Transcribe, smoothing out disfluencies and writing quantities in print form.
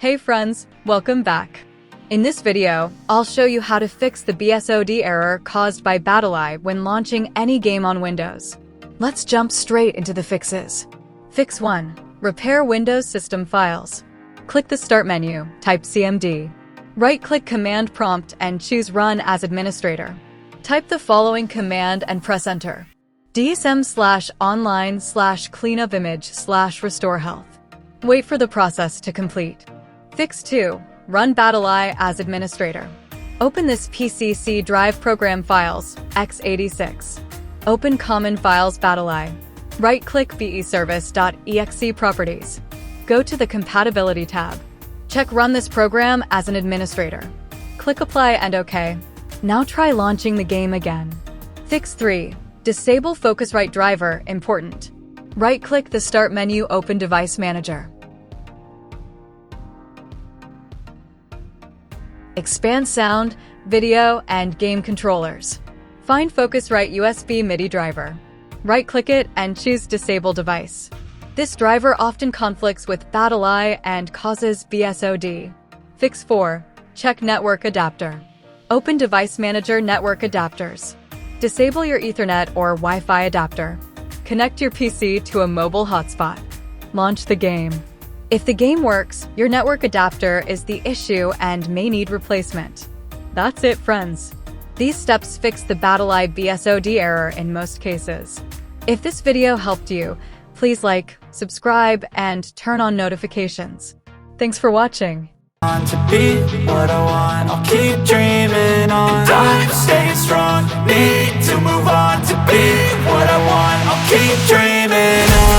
Hey friends, welcome back. In this video, I'll show you how to fix the BSOD error caused by BattlEye when launching any game on Windows. Let's jump straight into the fixes. Fix 1. Repair Windows system files. Click the Start menu, type CMD. Right-click Command Prompt and choose Run as Administrator. Type the following command and press Enter. DISM/online/cleanupimage/RestoreHealth. Wait for the process to complete. Fix 2. Run BattlEye as administrator. Open this PCC drive program files, x86. Open Common Files BattlEye. Right-click beservice.exe properties. Go to the Compatibility tab. Check Run this program as an administrator. Click Apply and OK. Now try launching the game again. Fix 3. Disable Focusrite driver, important. Right-click the Start menu, open Device Manager. Expand sound, video, and game controllers. Find Focusrite USB MIDI driver. Right-click it and choose Disable Device. This driver often conflicts with BattlEye and causes BSOD. Fix 4. Check Network Adapter. Open Device Manager Network Adapters. Disable your Ethernet or Wi-Fi adapter. Connect your PC to a mobile hotspot. Launch the game. If the game works, your network adapter is the issue and may need replacement. That's it, friends. These steps fix the BattlEye BSOD error in most cases. If this video helped you, please like, subscribe, and turn on notifications. Thanks for watching. To be what I want, I'll keep dreaming on. And I'm staying strong, need to move on. To be what I want, I'll keep dreaming on.